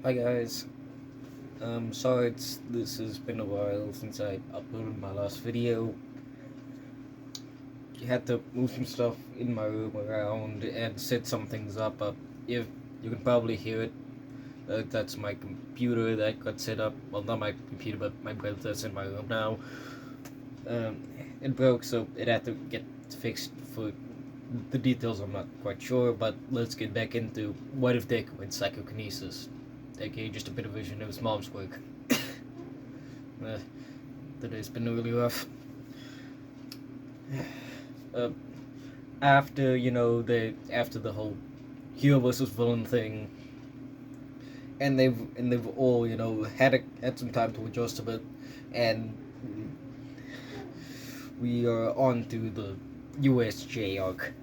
Hi guys. Sorry this has been a while since I uploaded my last video. I had to move some stuff in my room around and set some things up. If you can probably hear it, that's my computer that got set up. Well, not my computer, but my brother that's in my room now. Um, it broke, so it had to get fixed. For the details, I'm not quite sure, but let's get back into what if Deku and psychokinesis, aka just a bit of vision of his mom's work. uh, Today's been really rough. Uh, after the whole hero versus villain thing, and they've all had some time to adjust a bit, and we are on to the USJ arc.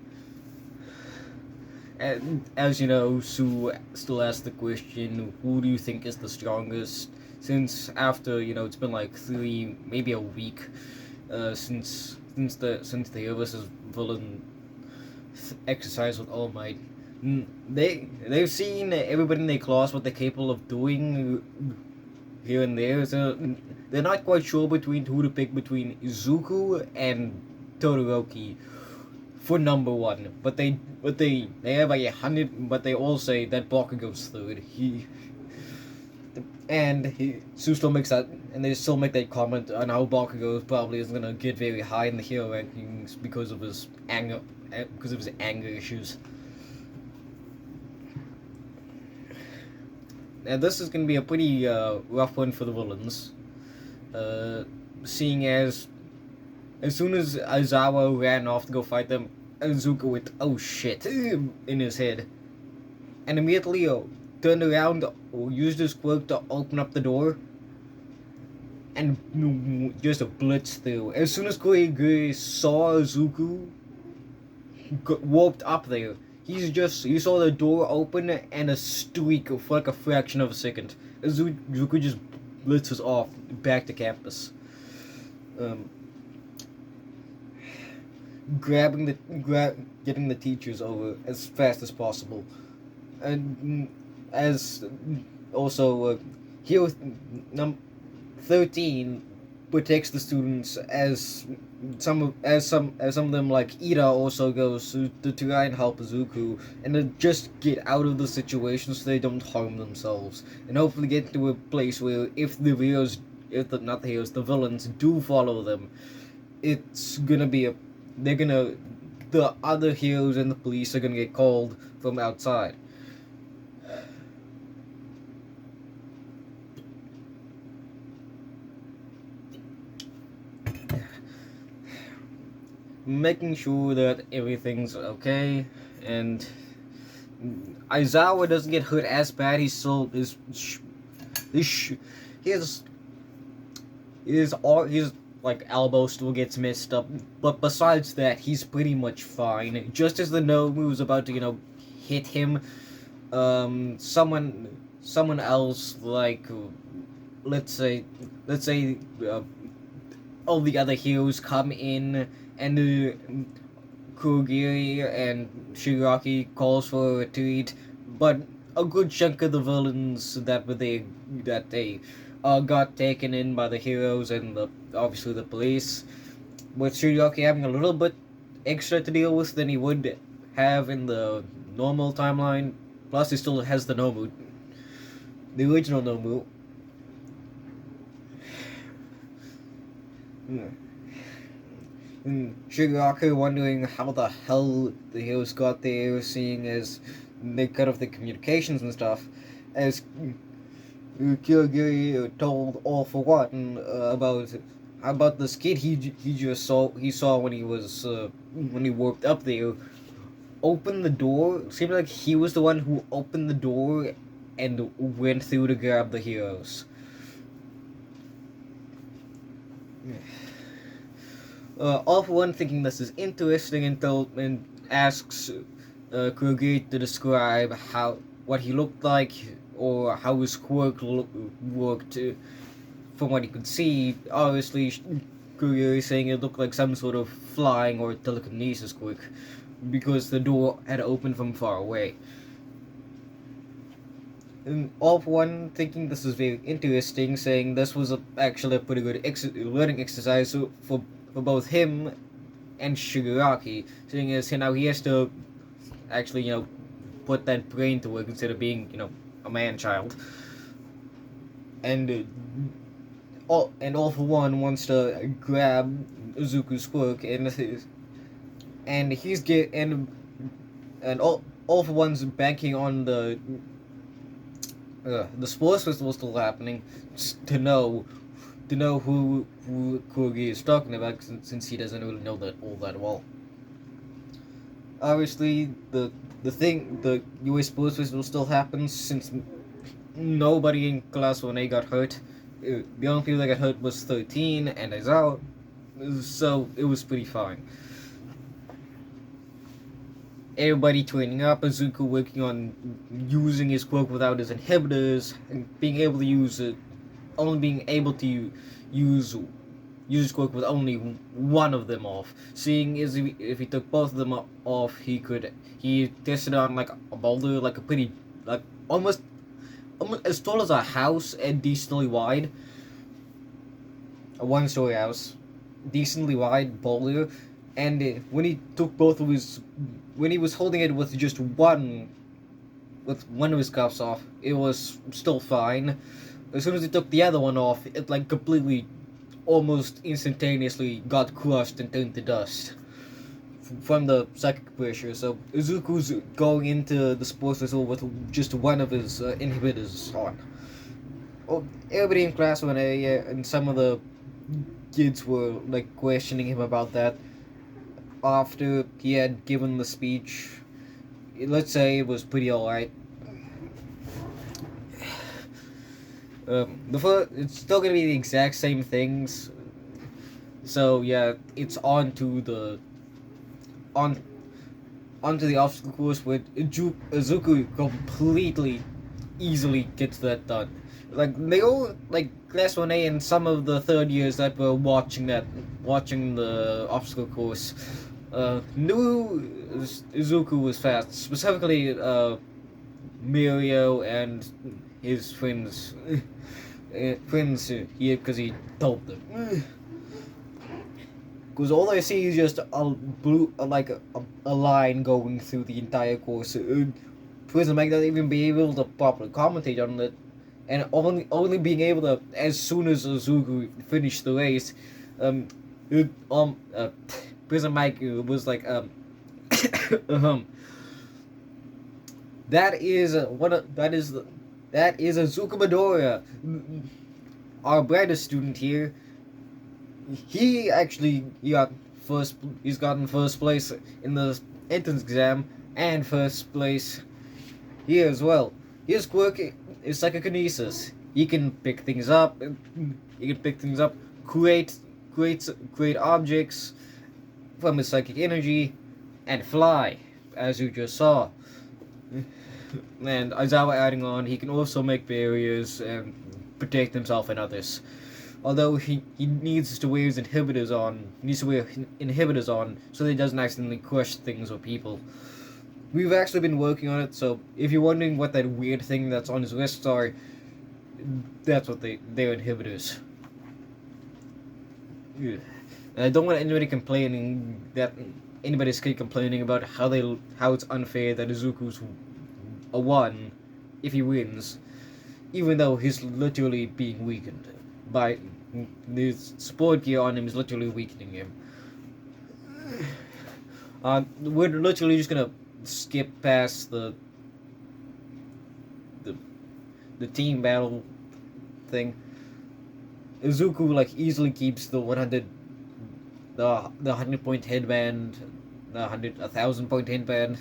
And as you know, Sue still asks the question, who do you think is the strongest? Since after, it's been like maybe a week, since the hero versus villain exercise with All Might. They've seen everybody in their class what they're capable of doing here and there, so they're not quite sure between who to pick between Izuku and Todoroki for number one. But they have like 100, but they all say that Bakugo's third. Sue still makes that, and they still make that comment on how Bakugo probably isn't gonna get very high in the hero rankings because of his anger issues. And this is gonna be a pretty rough one for the villains, seeing as soon as Aizawa ran off to go fight them, Izuku went, "Oh shit," in his head, and immediately turned around, used his quirk to open up the door, and just blitzed through. As soon as Kurogiri saw Izuku warped up there, he saw the door open and a streak for like a fraction of a second. Izuku just blitzes off back to campus. Getting the teachers over as fast as possible, and as also here with 13 protects the students as some of them, like Ida, also goes to try and help Izuku and to just get out of the situation so they don't harm themselves, and hopefully get to a place where if the villains do follow them, it's gonna be the other heroes and the police are gonna get called from outside. Making sure that everything's okay, and Aizawa doesn't get hurt as bad. He's still his like elbow still gets messed up, but besides that, he's pretty much fine. Just as the Nomu was about to hit him, someone else, like let's say all the other heroes come in, and Kurogiri and Shigaraki calls for a retreat, but a good chunk of the villains that they got taken in by the heroes and obviously the police, with Shigaraki having a little bit extra to deal with than he would have in the normal timeline. Plus, he still has the Nomu, the original Nomu. And Shigaraki wondering how the hell the heroes got there, seeing as they cut off the communications and stuff, as Kurogiri told All For One about this kid he saw when he warped up there, opened the door. Seemed like he was the one who opened the door and went through to grab the heroes. All For One thinking this is interesting and asks Kurogiri to describe what he looked like or how his quirk worked. From what he could see, obviously Kurogiri saying it looked like some sort of flying or telekinesis quirk, because the door had opened from far away. And all for one thinking this is very interesting, saying this was actually a pretty good learning exercise for both him and Shigaraki, seeing as now he has to actually, put that brain to work instead of being, a man child. And all for one wants to grab Izuku's quirk, and he's get and all for one's banking on the sports festival still happening to know who Kurogi is talking about, since he doesn't really know that all that well. Obviously, the US sports festival still happens, since nobody in class 1A got hurt. The only people that got hurt was 13 and Aizawa, so it was pretty fine. Everybody training up, Izuku working on using his quirk without his inhibitors, and being able to use it, only being able to use his quirk with only one of them off. Seeing as if he took both of them off, he tested on like a boulder, like a pretty, like almost as tall as a house and decently wide. A one-story house, decently wide boulder, and when he took both of his, when he was holding it with just one of his cuffs off, it was still fine. As soon as he took the other one off, it like completely, almost instantaneously got crushed and turned to dust from the psychic pressure. So Izuku's going into the sports festival with just one of his inhibitors on. Well, everybody in class 1A and some of the kids were like questioning him about that after he had given the speech. Let's say it was pretty alright. It's still gonna be the exact same things. So yeah, it's onto the obstacle course, where Izuku completely easily gets that done. Like they all, like class 1A and some of the third years that were watching the obstacle course, knew Izuku was fast. Specifically, Mirio and his friends, because he told them. Because all I see is just a blue, like a line going through the entire course. Prison might not even be able to properly commentate on it, and only being able to, as soon as Izuku finished the race, Prison Mike was like, that is Izuku Midoriya, our brightest student here. He actually he's gotten first place in the entrance exam and first place here as well. His quirk is psychokinesis. He can pick things up. Create objects from his psychic energy, and fly, as you just saw. And Aizawa adding on, he can also make barriers and protect himself and others. Although he needs to wear his inhibitors on, so that he doesn't accidentally crush things or people. We've actually been working on it, so if you're wondering what that weird thing that's on his wrists are, that's what they're inhibitors. And I don't want anybody complaining about how it's unfair that Izuku's a 1 if he wins, even though he's literally being weakened by the support gear on him is literally weakening him. We're literally just gonna skip past the team battle thing. Izuku like easily keeps the 100 point headband, the 1,000 point headband,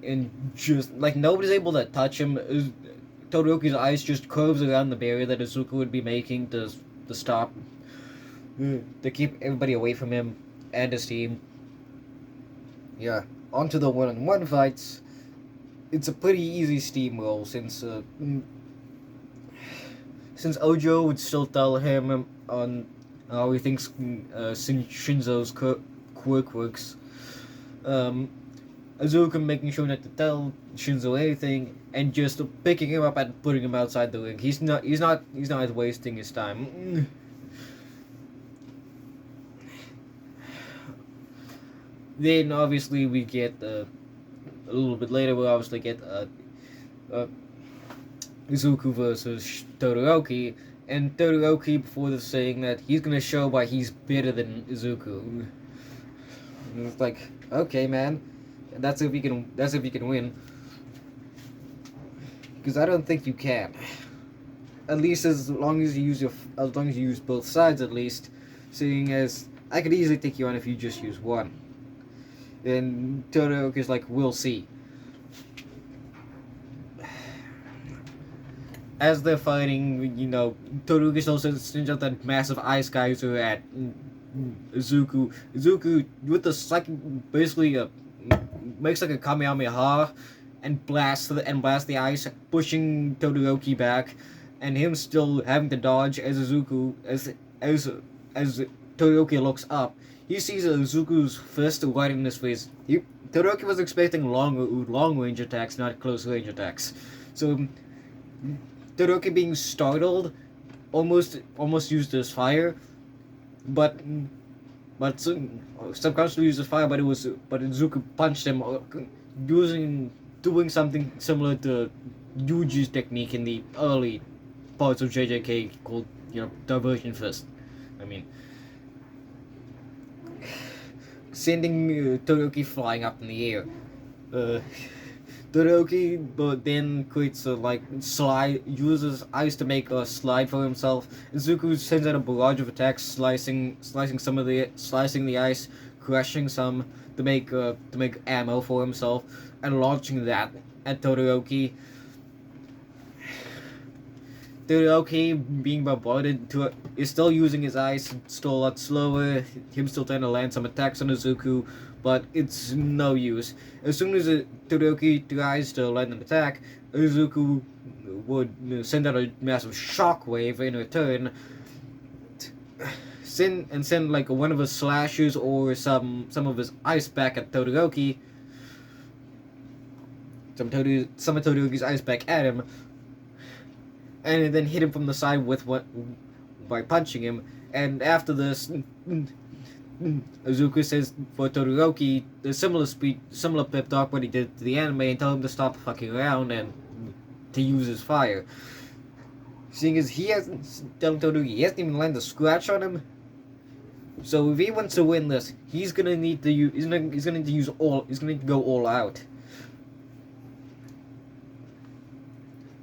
and just like nobody's able to touch him. Todoroki's eyes just curves around the barrier that Izuku would be making to stop, to keep everybody away from him and his team. Yeah, onto the one-on-one fights. It's a pretty easy steamroll, since Ojo would still tell him on how he thinks Shinzo's quirk works. Izuku making sure not to tell Shinzo anything, and just picking him up and putting him outside the ring. He's not wasting his time. Then obviously we get a little bit later. We obviously get Izuku versus Todoroki, and Todoroki before this saying that he's gonna show why he's better than Izuku. And it's like, okay, man, that's if you can win. Because I don't think you can. At least as long as you use both sides, at least, seeing as I could easily take you on if you just use one. And Todoroki's like, we'll see. As they're fighting, Todoroki also sends out that massive ice geyser at Izuku. Izuku, with the basically makes like a Kamehameha and blasts the ice, pushing Todoroki back, and him still having to dodge as Izuku as Todoroki looks up. He sees Izuku's fist right in his face. Todoroki was expecting long range attacks, not close range attacks. So Todoroki being startled almost used his fire, but subconsciously used his fire. But Izuku punched him, doing something similar to Yuji's technique in the early parts of JJK called diversion fist. I mean, sending Todoroki flying up in the air. Todoroki, but then creates a slide, uses ice to make a slide for himself. Izuku sends out a barrage of attacks, slicing the ice, crushing some to make ammo for himself, and launching that at Todoroki. Todoroki being bombarded is still using his ice, still a lot slower. Him still trying to land some attacks on Izuku, but it's no use. As soon as Todoroki tries to land an attack, Izuku would send out a massive shockwave in return. Send like one of his slashes or some of his ice back at Todoroki. Some of Todoroki's ice back at him, and then hit him from the side by punching him. And after this, Izuku says for Todoroki the similar pep talk what he did to the anime, and tell him to stop fucking around and to use his fire. Seeing as telling Todoroki he hasn't even landed a scratch on him. So if he wants to win this, he's gonna need to go all out.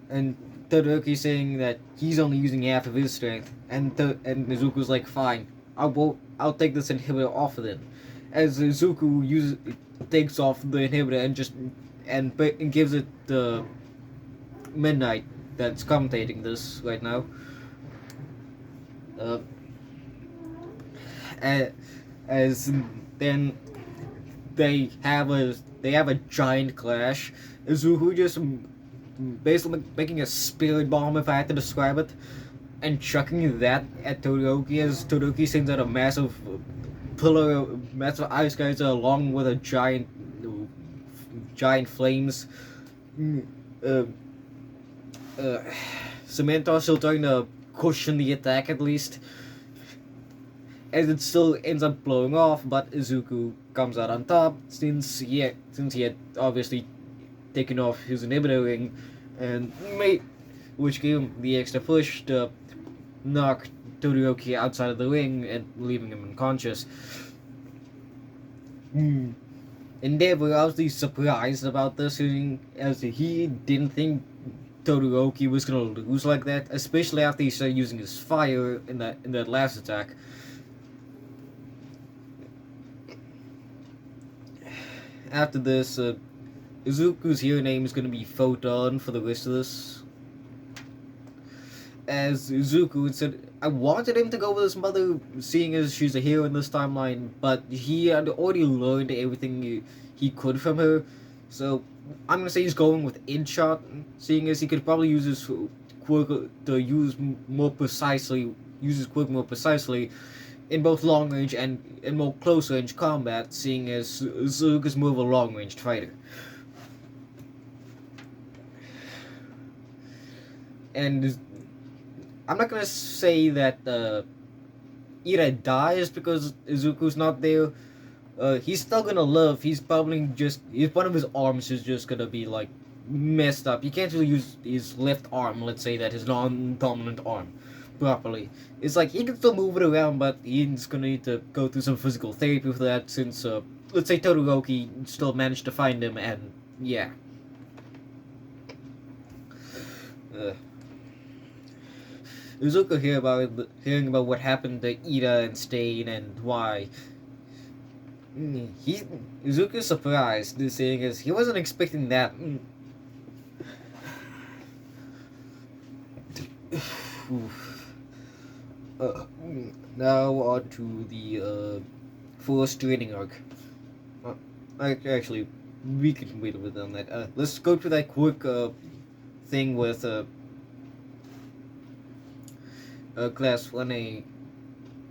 And Todoroki saying that he's only using half of his strength, and Izuku's like, fine, I'll take this inhibitor off of it. As Izuku takes off the inhibitor and gives it the Midnight that's commentating this right now. As then they have a giant clash. Izuku just basically making a spirit bomb, if I had to describe it, and chucking that at Todoroki as Todoroki sends out a massive ice geyser along with a giant flames. Samantha still trying to cushion the attack at least, as it still ends up blowing off, but Izuku comes out on top since he had obviously taken off his inhibitor ring, which gave him the extra push to knock Todoroki outside of the ring and leaving him unconscious. And they were obviously surprised about this, as he didn't think Todoroki was gonna lose like that, especially after he started using his fire in that last attack. After this, Izuku's hero name is gonna be Photon for the rest of this. As Izuku said, I wanted him to go with his mother, seeing as she's a hero in this timeline, but he had already learned everything he could from her. So I'm gonna say he's going with InShot, seeing as he could probably use his quirk to use his quirk more precisely, in both long range and in more close range combat, seeing as Izuku's more of a long ranged fighter. And I'm not gonna say that Ira dies because Izuku's not there. He's still gonna live. He's probably just one of his arms is just gonna be like messed up. He can't really use his left arm. Let's say that his non-dominant arm properly. It's like he can still move it around, but he's gonna need to go through some physical therapy for that. Since let's say Todoroki still managed to find him, and yeah. Izuku hearing about what happened to Ida and Stain and why. Izuku's surprised, saying as he wasn't expecting that. Now on to the forced training arc. Actually, we can wait a bit on that. Let's go to that quick thing with class 1A,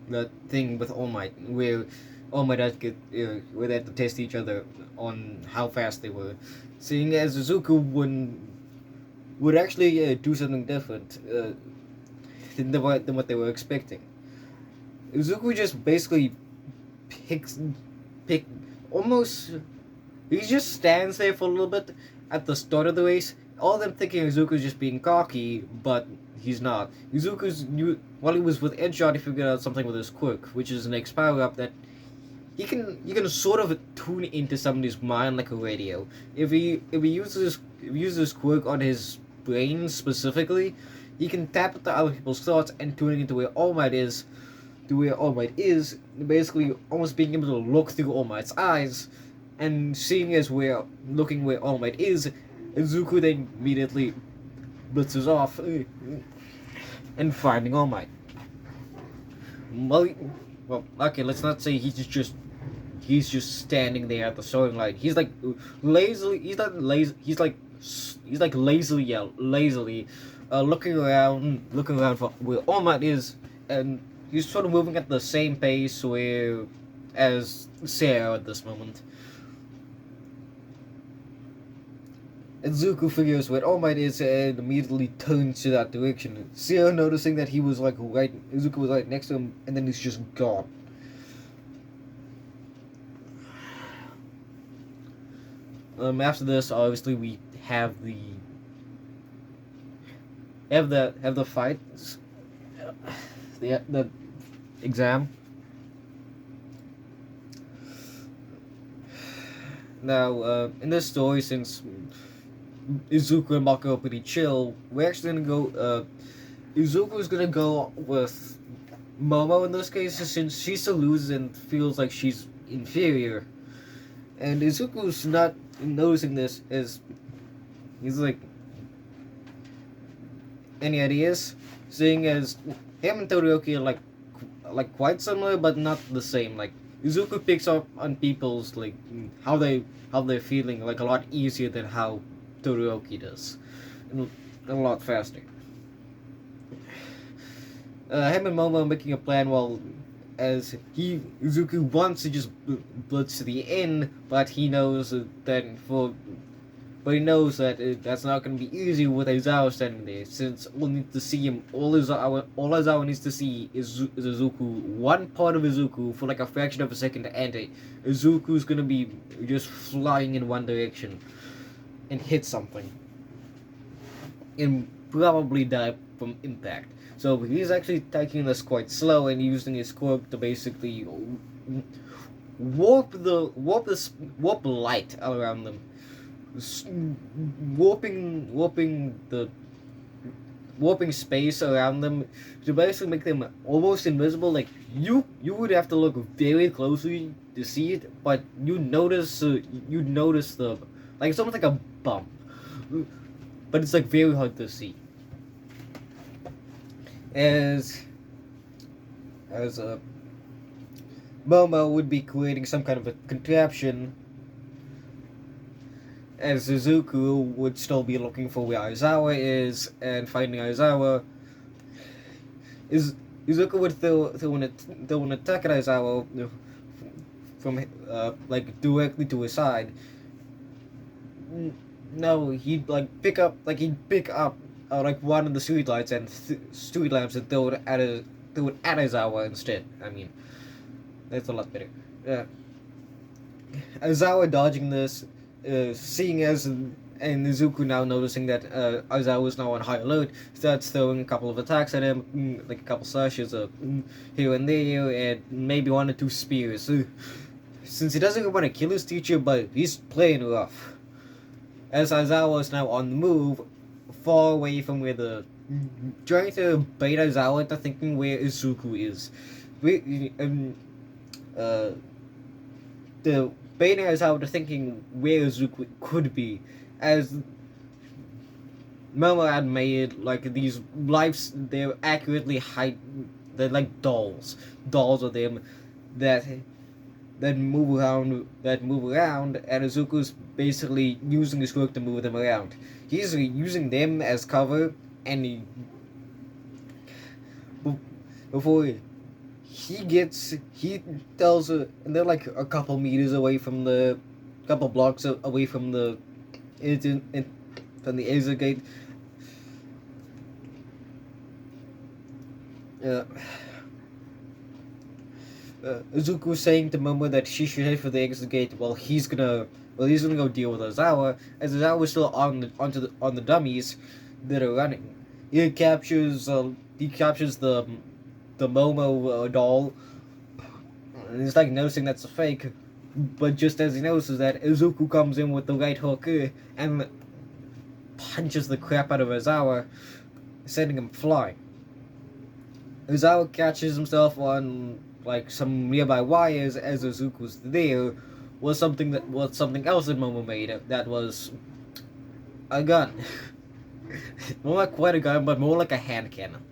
that thing with All Might, where All Might had to where they had to test each other on how fast they were, seeing as Izuku would actually do something different than what they were expecting. Izuku just basically pick almost. He just stands there for a little bit at the start of the race. All of them thinking Izuku's just being cocky, but he's not. While he was with Edgeshot, he figured out something with his quirk, which is an X power up that you can sort of tune into somebody's mind like a radio. If he uses quirk on his brain specifically, he can tap into other people's thoughts and tune into where All Might is, basically almost being able to look through All Might's eyes, and seeing as looking where All Might is, Izuku then immediately blitzes off and finding All Might. Well, okay, let's not say he's just standing there at the starting line. He's like lazily. He's not lazy. He's like lazily, looking around for where All Might is, and he's sort of moving at the same pace as Sarah at this moment. And Izuku figures where All Might is and immediately turns to that direction. Sarah noticing that Izuku was right next to him, and then he's just gone. After this, obviously we have the fights, the exam. Now, in this story, since Izuku and Mako are pretty chill, we're actually gonna go. Izuku's gonna go with Momo in this case, since she still loses and feels like she's inferior. And Izuku's not noticing this as he's like, any ideas? Seeing as him and Todoroki are like quite similar, but not the same. Like Izuku picks up on people's like how they're feeling like a lot easier than how Todoroki does, and a lot faster. Him and Momo making a plan while as Izuku wants to just blitz to the end, but he knows that that's not going to be easy with Aizawa standing there, since we'll need to see him. All Aizawa needs to see is Izuku, one part of Izuku for like a fraction of a second, and Izuku's going to be just flying in one direction and hit something and probably die from impact. So he's actually taking this quite slow and using his quirk to basically warp light around them, warping space around them to basically make them almost invisible. Like you would have to look very closely to see it, but you notice the like it's almost like a bump, but it's like very hard to see. As Momo would be creating some kind of a contraption, as Izuku would still be looking for where Aizawa is, and finding Aizawa is Izuku would throw an attack at Aizawa from like directly to his side. No, he'd pick up like one of the streetlights and street lamps and throw it at Aizawa instead. I mean, that's a lot better. Aizawa dodging this, seeing as and Izuku now noticing that Aizawa is now on high alert, starts throwing a couple of attacks at him, like a couple slashes here and there, and maybe one or two spears. Since he doesn't want to kill his teacher, but he's playing rough. As Aizawa is now on the move, far away from where trying to bait Aizawa into thinking where Izuku is. The baiting Aizawa into thinking where Izuku could be, as Momo had made like these lives, they're accurately they're like dolls of them that move around, and Izuku's basically using his quirk to move them around. He's using them as cover, and before he tells her, and they're like a couple meters away from couple blocks away from the exit gate. Izuku saying to Momo that she should head for the exit gate while he's gonna go deal with Aizawa, as Aizawa's still on the dummies that are running. He captures the Momo doll, and he's like noticing that's a fake, but just as he notices that, Izuku comes in with the right hook and punches the crap out of Aizawa, sending him flying. Aizawa catches himself on like some nearby wires as Izuku's there was something else that Momo made that was a gun. Not like quite a gun, but more like a hand cannon.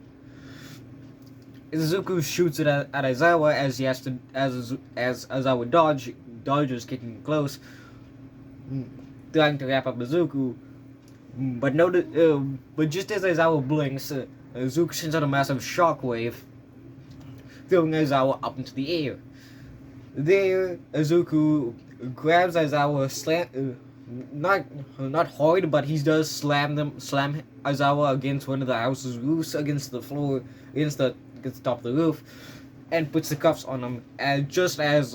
Izuku shoots it at Aizawa as Aizawa dodges, getting close, trying to wrap up Izuku. But just as Aizawa blinks, Izuku sends out a massive shockwave, throwing Aizawa up into the air. There, Izuku grabs Aizawa, not hard, but he does slam Aizawa against one of the house's roofs, against the floor, against the top of the roof, and puts the cuffs on him. And just as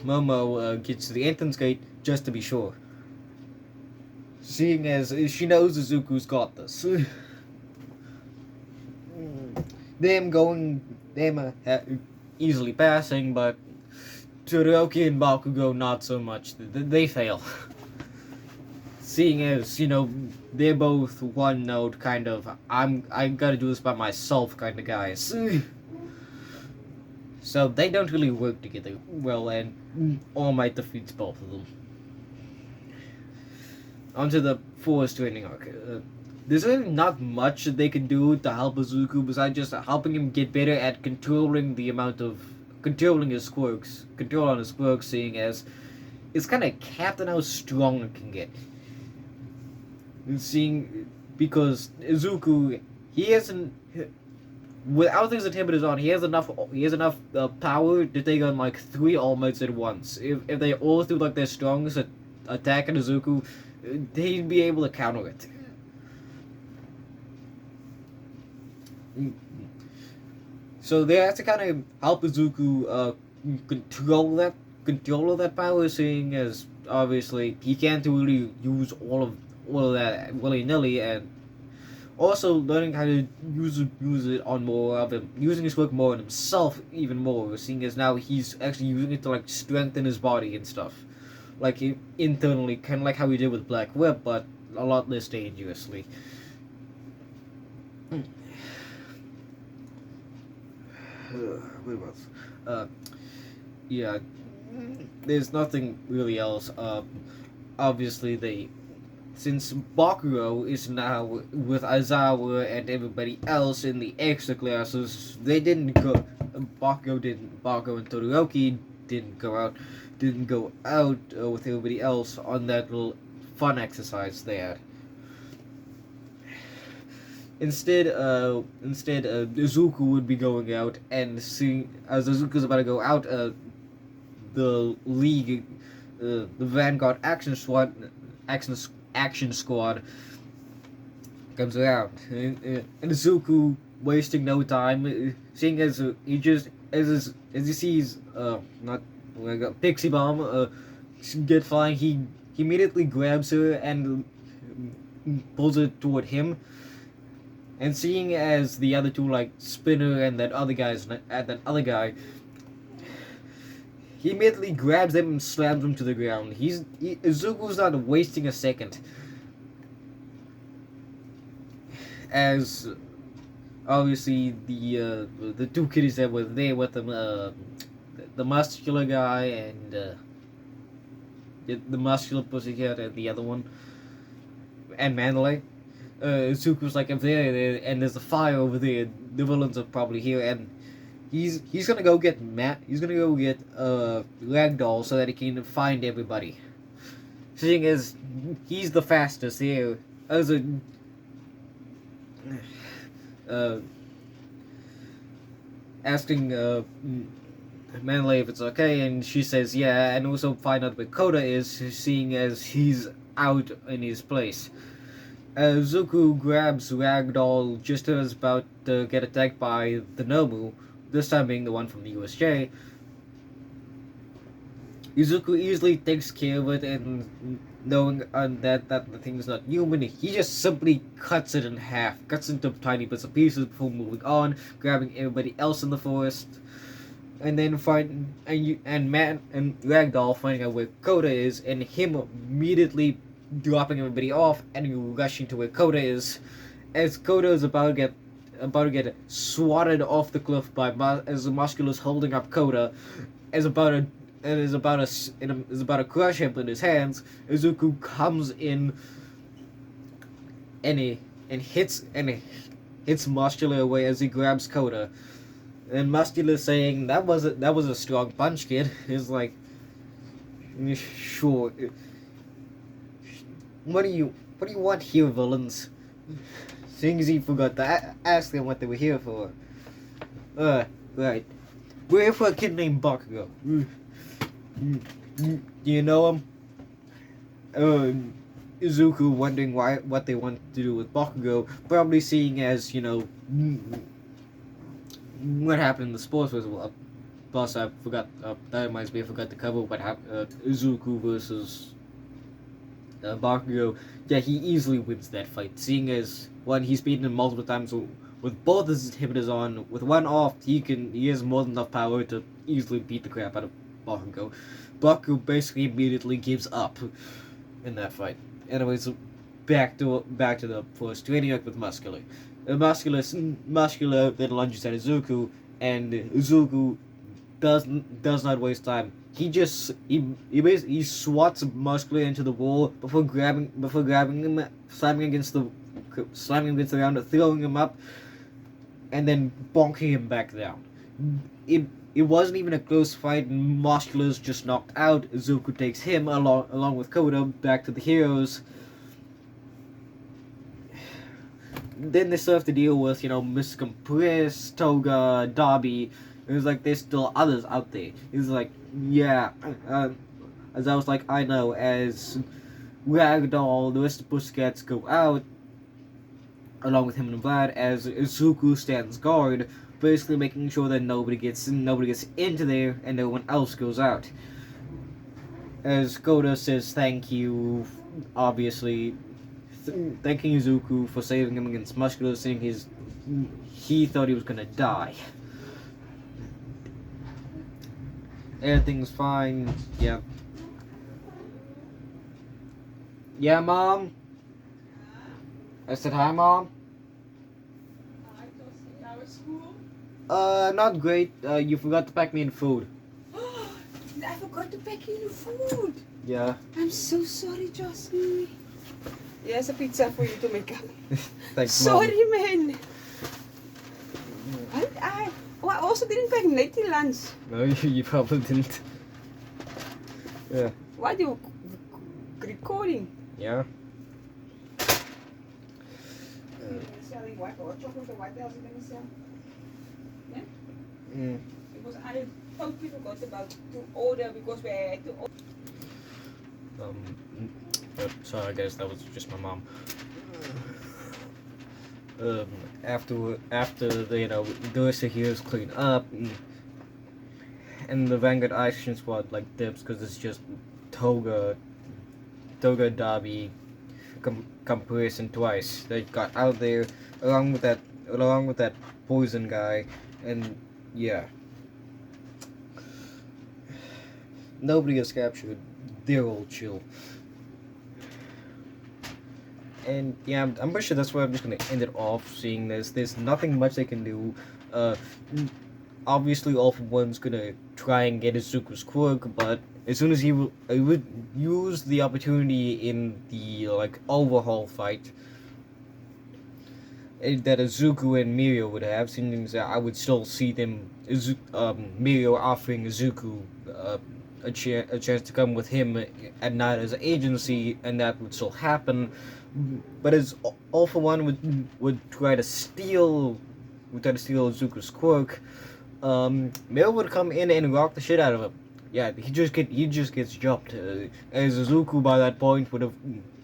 Momo gets to the entrance gate, just to be sure, seeing as she knows Izuku's got this. them easily passing, but Todoroki and Bakugo not so much. They fail. Seeing as, they're both one note kind of, I gotta do this by myself kind of guys. So they don't really work together well, and All Might defeats both of them. Onto the forest training arc. There's really not much they can do to help Izuku besides just helping him get better at controlling his quirks, seeing as it's kind of capped on how strong it can get. Because Izuku, he hasn't, without his inhibitors on, he has enough power to take on like 3 All Mights at once. If they all threw like their strongest attack at Izuku, he'd be able to counter it. So they have to kind of help Izuku control that power, seeing as obviously he can't really use all of that willy-nilly, and also learning how to use it on more of him, using his work more on himself even more, seeing as now he's actually using it to like strengthen his body and stuff, like internally, kind of like how he did with Black Whip, but a lot less dangerously. Yeah, there's nothing really else. Obviously since Bakuro is now with Aizawa and everybody else in the extra classes, they didn't go. Bakuro and Todoroki didn't go out with everybody else on that little fun exercise they had. Instead, Izuku would be going out and seeing as Izuku's about to go out. The League, the Vanguard Action Squad comes around, and Izuku wasting no time, seeing as he just as he sees not like a Pixie Bomb get flying, he immediately grabs her and pulls her toward him. And seeing as the other two, like Spinner and that other guy, he immediately grabs them and slams them to the ground. Izuku's not wasting a second. As obviously the two kiddies that were there with them, the muscular guy and the muscular pussycat and the other one, and Mandalay. Izuku's like, if they're there and there's a fire over there, the villains are probably here, and he's gonna go get Ragdoll so that he can find everybody. Seeing as he's the fastest here, as a asking Manley if it's okay, and she says yeah, and also find out where Koda is, seeing as he's out in his place. Zuko grabs Ragdoll just as about to get attacked by the Nomu, this time being the one from the USJ. Izuku easily takes care of it, and knowing that the thing is not human, he just simply cuts it in half, cuts into tiny bits of pieces before moving on, grabbing everybody else in the forest, and then Ragdoll finding out where Koda is, and him immediately dropping everybody off and rushing to where Koda is, as Koda is about to get swatted off the cliff as the Muscular is holding up Koda, is about to crush him in his hands. Izuku comes in and hits Muscular away as he grabs Koda, and Muscular saying that was a strong punch, kid. He's like, sure. What do you want here, villains? Seeing as he forgot to ask them what they were here for. Right. We're here for a kid named Bakugo. Do you know him? Izuku wondering what they want to do with Bakugo, probably seeing as, what happened in the sports festival. Plus, I forgot, that reminds me, I forgot to cover what happened, Izuku versus Bakugo. Yeah, he easily wins that fight, seeing as, one, he's beaten him multiple times with both his inhibitors on. With one off, he has more than enough power to easily beat the crap out of Bakugo. Bakugo basically immediately gives up in that fight. Anyways, back to the first training arc with Muscular. Muscular then lunges at Izuku, and Izuku does not waste time. He basically swats Muscular into the wall before grabbing him, slamming against the ground, throwing him up, and then bonking him back down. It wasn't even a close fight, and Muscular's just knocked out. Izuku takes him along with Koda back to the heroes. Then they still have to deal with, Mr. Compress, Toga, Dobby. It was like there's still others out there. He's like, yeah, as I was like, I know, as Ragdoll, the rest of the Pussycats go out, along with him and Vlad, as Izuku stands guard, basically making sure that nobody gets into there and no one else goes out. As Koda says thank you, obviously, thanking Izuku for saving him against Muscular, saying he thought he was gonna die. Everything's fine. Yeah. Yeah, Mom? I said hi, Mom? How was school? Not great. You forgot to pack me in food. I forgot to pack you in food. Yeah. I'm so sorry, Josie. Here's a pizza for you to make up. Thanks, Sorry, Mom. man. I also didn't pack nighty lunch. No, you probably didn't. Yeah. Why are you recording? Yeah. telling white or chocolate or white else in the cell. Because I totally forgot about to order because we're too old. So I guess that was just my mom. After the the rest of here is cleaned up, and the Vanguard action squad like dips because it's just Toga, Dabi, Caprice, and Twice. They got out there along with that poison guy, and yeah, nobody is captured. They're all chill. And yeah, I'm pretty sure that's where I'm just gonna end it off. Seeing this, there's nothing much they can do. Obviously, All for One's gonna try and get Izuku's quirk, but as soon as he would use the opportunity in the overhaul fight that Izuku and Mirio would have, seems that I would still see them, Mirio offering Izuku a chance to come with him at night as an agency, and that would still happen. But as All for One would try to steal Izuku's quirk, Mirio would come in and rock the shit out of him. Yeah, he just gets jumped. As Izuku by that point would have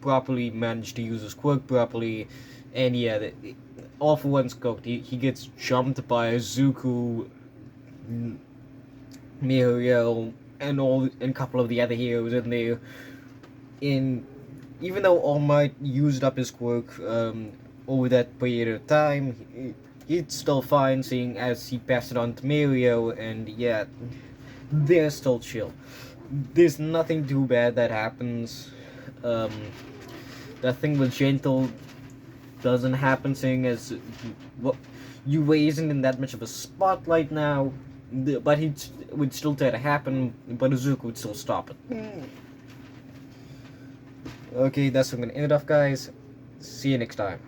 properly managed to use his quirk properly, and yeah, All for One's cooked. He gets jumped by Izuku, Mirio, and a couple of the other heroes in there. Even though All Might used up his quirk over that period of time, he's still fine, seeing as he passed it on to Mirio, and yeah, they're still chill. There's nothing too bad that happens. That thing with Gentle doesn't happen, seeing as Yue isn't in that much of a spotlight now, but he would still try to happen, but Izuku would still stop it. Okay, that's what I'm gonna end it off, guys. See you next time.